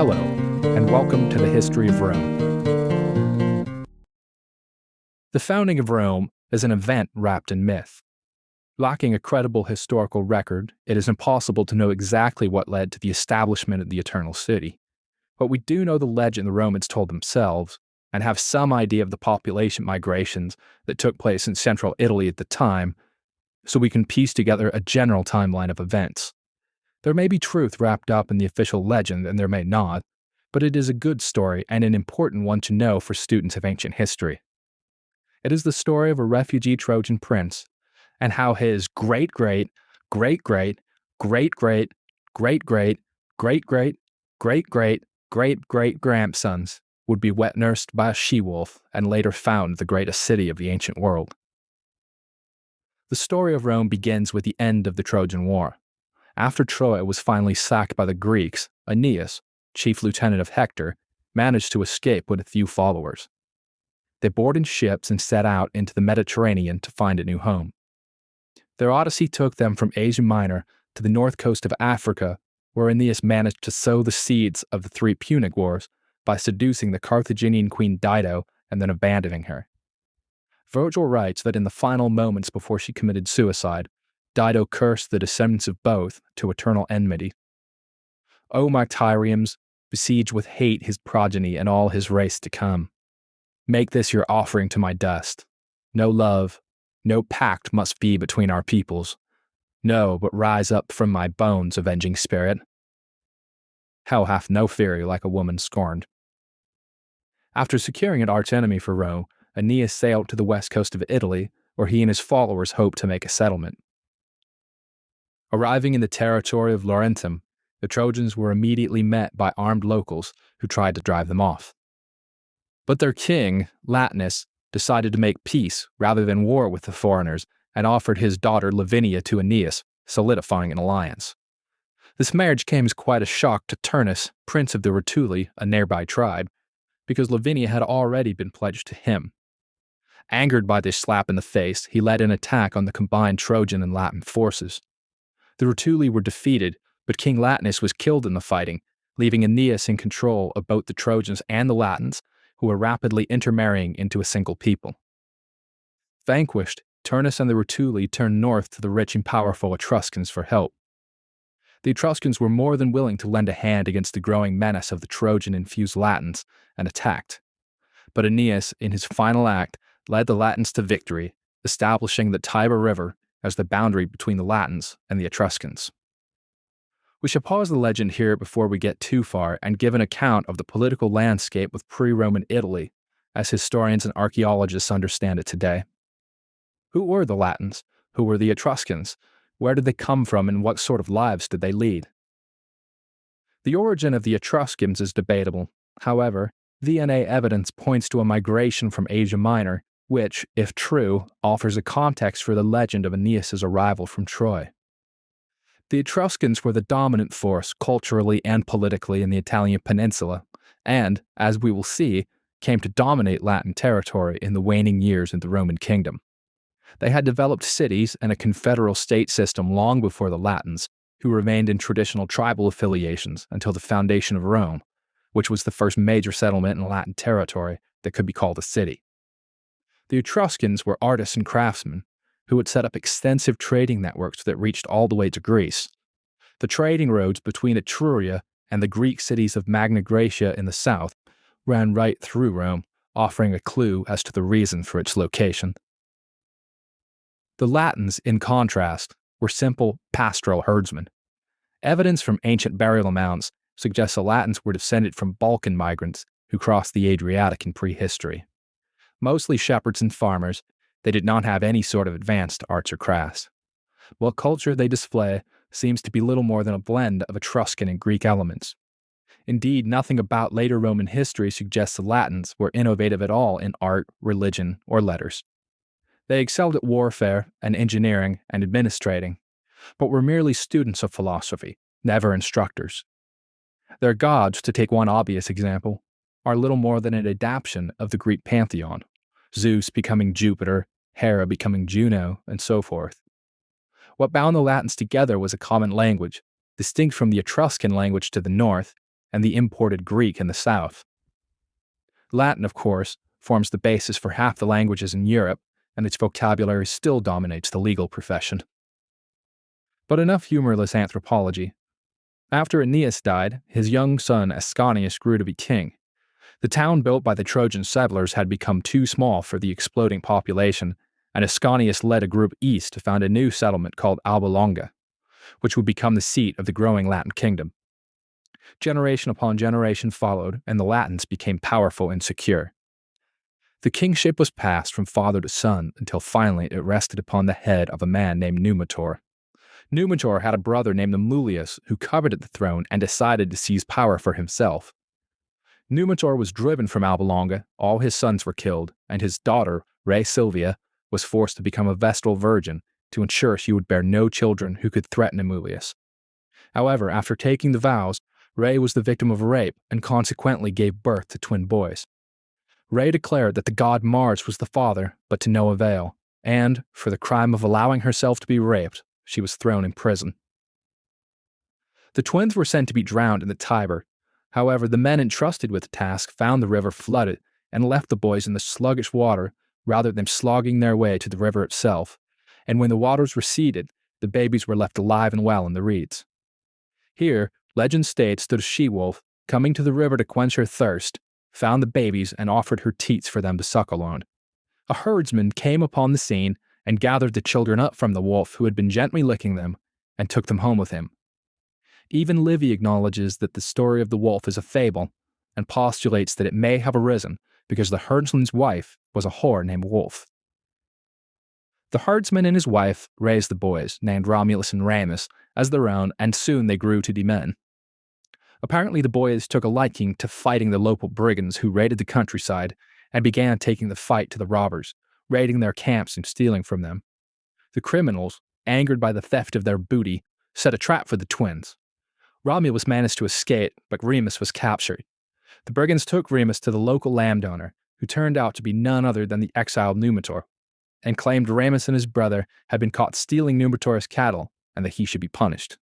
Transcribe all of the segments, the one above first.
Hello, and welcome to the History of Rome. The founding of Rome is an event wrapped in myth. Lacking a credible historical record, it is impossible to know exactly what led to the establishment of the Eternal City. But we do know the legend the Romans told themselves, and have some idea of the population migrations that took place in central Italy at the time, so we can piece together a general timeline of events. There may be truth wrapped up in the official legend, and there may not, but it is a good story and an important one to know for students of ancient history. It is the story of a refugee Trojan prince, and how his great-great-great-great-great-great-great-great-great-great-great-great-grandsons would be wet nursed by a she-wolf and later found the greatest city of the ancient world. The story of Rome begins with the end of the Trojan War. After Troy was finally sacked by the Greeks, Aeneas, chief lieutenant of Hector, managed to escape with a few followers. They boarded ships and set out into the Mediterranean to find a new home. Their odyssey took them from Asia Minor to the north coast of Africa, where Aeneas managed to sow the seeds of the three Punic Wars by seducing the Carthaginian queen Dido and then abandoning her. Virgil writes that in the final moments before she committed suicide, Dido cursed the descendants of both to eternal enmity. O my Tyrians, besiege with hate his progeny and all his race to come. Make this your offering to my dust. No love, no pact must be between our peoples. No, but rise up from my bones, avenging spirit. Hell hath no fury like a woman scorned. After securing an archenemy for Rome, Aeneas sailed to the west coast of Italy, where he and his followers hoped to make a settlement. Arriving in the territory of Laurentum, the Trojans were immediately met by armed locals who tried to drive them off. But their king, Latinus, decided to make peace rather than war with the foreigners and offered his daughter Lavinia to Aeneas, solidifying an alliance. This marriage came as quite a shock to Turnus, prince of the Rutuli, a nearby tribe, because Lavinia had already been pledged to him. Angered by this slap in the face, he led an attack on the combined Trojan and Latin forces. The Rutuli were defeated, but King Latinus was killed in the fighting, leaving Aeneas in control of both the Trojans and the Latins, who were rapidly intermarrying into a single people. Vanquished, Turnus and the Rutuli turned north to the rich and powerful Etruscans for help. The Etruscans were more than willing to lend a hand against the growing menace of the Trojan-infused Latins and attacked. But Aeneas, in his final act, led the Latins to victory, establishing the Tiber River as the boundary between the Latins and the Etruscans. We shall pause the legend here before we get too far and give an account of the political landscape of pre-Roman Italy, as historians and archaeologists understand it today. Who were the Latins? Who were the Etruscans? Where did they come from and what sort of lives did they lead? The origin of the Etruscans is debatable. However, DNA evidence points to a migration from Asia Minor, which, if true, offers a context for the legend of Aeneas' arrival from Troy. The Etruscans were the dominant force culturally and politically in the Italian peninsula, and, as we will see, came to dominate Latin territory in the waning years of the Roman kingdom. They had developed cities and a confederal state system long before the Latins, who remained in traditional tribal affiliations until the foundation of Rome, which was the first major settlement in Latin territory that could be called a city. The Etruscans were artists and craftsmen who had set up extensive trading networks that reached all the way to Greece. The trading roads between Etruria and the Greek cities of Magna Graecia in the south ran right through Rome, offering a clue as to the reason for its location. The Latins, in contrast, were simple pastoral herdsmen. Evidence from ancient burial mounds suggests the Latins were descended from Balkan migrants who crossed the Adriatic in prehistory. Mostly shepherds and farmers, they did not have any sort of advanced arts or crafts. What culture they display seems to be little more than a blend of Etruscan and Greek elements. Indeed, nothing about later Roman history suggests the Latins were innovative at all in art, religion, or letters. They excelled at warfare and engineering and administrating, but were merely students of philosophy, never instructors. Their gods, to take one obvious example, are little more than an adaptation of the Greek pantheon, Zeus becoming Jupiter, Hera becoming Juno, and so forth. What bound the Latins together was a common language, distinct from the Etruscan language to the north, and the imported Greek in the south. Latin, of course, forms the basis for half the languages in Europe, and its vocabulary still dominates the legal profession. But enough humorless anthropology. After Aeneas died, his young son Ascanius grew to be king. The town built by the Trojan settlers had become too small for the exploding population, and Ascanius led a group east to found a new settlement called Alba Longa, which would become the seat of the growing Latin kingdom. Generation upon generation followed, and the Latins became powerful and secure. The kingship was passed from father to son until finally it rested upon the head of a man named Numitor. Numitor had a brother named Amulius who coveted the throne and decided to seize power for himself. Numitor was driven from Alba Longa, all his sons were killed, and his daughter, Rea Silvia, was forced to become a Vestal virgin to ensure she would bear no children who could threaten Amulius. However, after taking the vows, Rea was the victim of rape and consequently gave birth to twin boys. Rea declared that the god Mars was the father, but to no avail, and, for the crime of allowing herself to be raped, she was thrown in prison. The twins were sent to be drowned in the Tiber. However, the men entrusted with the task found the river flooded and left the boys in the sluggish water rather than slogging their way to the river itself, and when the waters receded, the babies were left alive and well in the reeds. Here, legend states that a she-wolf, coming to the river to quench her thirst, found the babies and offered her teats for them to suckle on. A herdsman came upon the scene and gathered the children up from the wolf who had been gently licking them and took them home with him. Even Livy acknowledges that the story of the wolf is a fable and postulates that it may have arisen because the herdsman's wife was a whore named Wolf. The herdsman and his wife raised the boys, named Romulus and Remus, as their own, and soon they grew to be men. Apparently the boys took a liking to fighting the local brigands who raided the countryside and began taking the fight to the robbers, raiding their camps and stealing from them. The criminals, angered by the theft of their booty, set a trap for the twins. Romulus managed to escape, but Remus was captured. The brigands took Remus to the local landowner, who turned out to be none other than the exiled Numitor, and claimed Remus and his brother had been caught stealing Numitor's cattle and that he should be punished.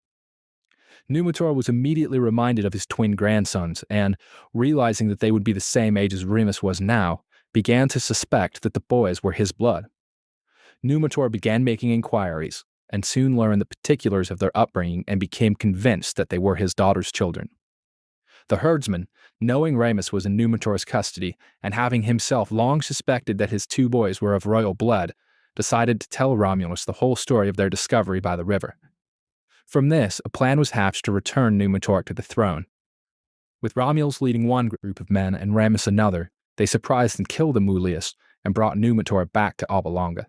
Numitor was immediately reminded of his twin grandsons and, realizing that they would be the same age as Remus was now, began to suspect that the boys were his blood. Numitor began making inquiries, and soon learned the particulars of their upbringing and became convinced that they were his daughter's children. The herdsman, knowing Remus was in Numitor's custody and having himself long suspected that his two boys were of royal blood, decided to tell Romulus the whole story of their discovery by the river. From this, a plan was hatched to return Numitor to the throne. With Romulus leading one group of men and Remus another, they surprised and killed Amulius and brought Numitor back to Alba Longa.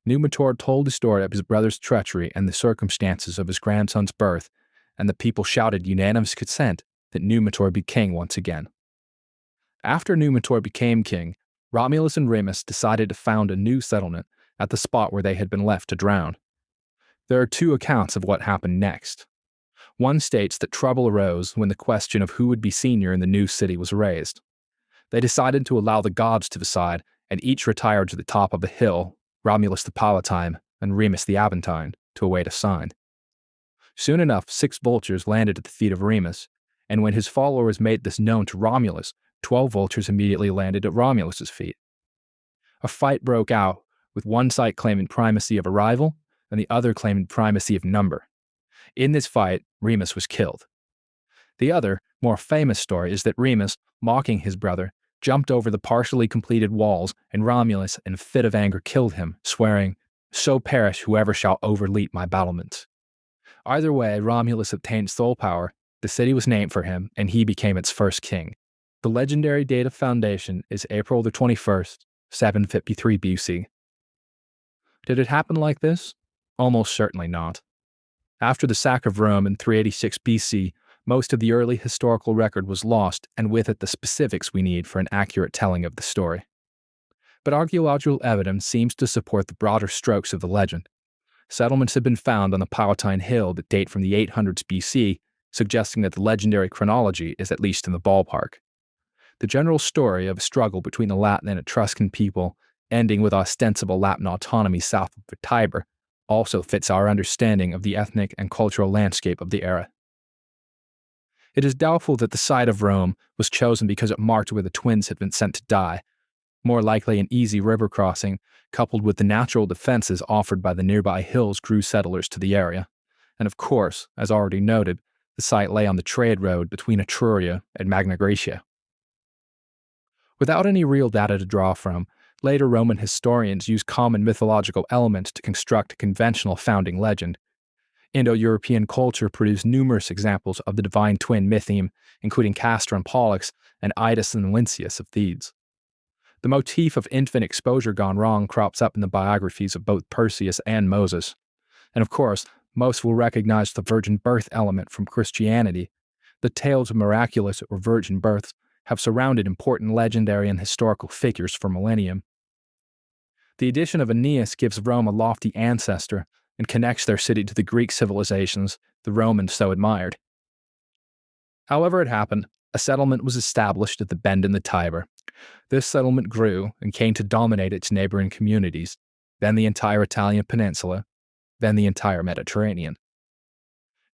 Numitor told the story of his brother's treachery and the circumstances of his grandson's birth, and the people shouted unanimous consent that Numitor be king once again. After Numitor became king, Romulus and Remus decided to found a new settlement at the spot where they had been left to drown. There are two accounts of what happened next. One states that trouble arose when the question of who would be senior in the new city was raised. They decided to allow the gods to decide, and each retired to the top of a hill, Romulus the Palatine and Remus the Aventine, to await a sign. Soon enough, 6 vultures landed at the feet of Remus, and when his followers made this known to Romulus, 12 vultures immediately landed at Romulus's feet. A fight broke out, with one side claiming primacy of arrival and the other claiming primacy of number. In this fight, Remus was killed. The other, more famous story is that Remus, mocking his brother, jumped over the partially completed walls, and Romulus, in a fit of anger, killed him, swearing, "So perish whoever shall overleap my battlements." Either way, Romulus obtained sole power, the city was named for him, and he became its first king. The legendary date of foundation is April the 21st, 753 BC. Did it happen like this? Almost certainly not. After the sack of Rome in 386 BC, most of the early historical record was lost, and with it the specifics we need for an accurate telling of the story. But archaeological evidence seems to support the broader strokes of the legend. Settlements have been found on the Palatine Hill that date from the 800s BC, suggesting that the legendary chronology is at least in the ballpark. The general story of a struggle between the Latin and Etruscan people, ending with ostensible Latin autonomy south of the Tiber, also fits our understanding of the ethnic and cultural landscape of the era. It is doubtful that the site of Rome was chosen because it marked where the twins had been sent to die. More likely, an easy river crossing, coupled with the natural defenses offered by the nearby hills, drew settlers to the area. And of course, as already noted, the site lay on the trade road between Etruria and Magna Graecia. Without any real data to draw from, later Roman historians used common mythological elements to construct a conventional founding legend. Indo-European culture produced numerous examples of the divine twin mytheme, including Castor and Pollux and Idas and Lynceus of Thebes. The motif of infant exposure gone wrong crops up in the biographies of both Perseus and Moses. And of course, most will recognize the virgin birth element from Christianity. The tales of miraculous or virgin births have surrounded important legendary and historical figures for millennium. The addition of Aeneas gives Rome a lofty ancestor and connects their city to the Greek civilizations the Romans so admired. However it happened, a settlement was established at the bend in the Tiber. This settlement grew and came to dominate its neighboring communities, then the entire Italian peninsula, then the entire Mediterranean.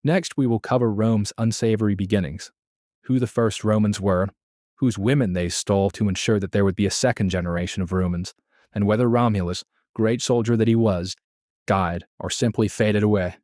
Next, we will cover Rome's unsavory beginnings, who the first Romans were, whose women they stole to ensure that there would be a second generation of Romans, and whether Romulus, great soldier that he was, died or simply faded away.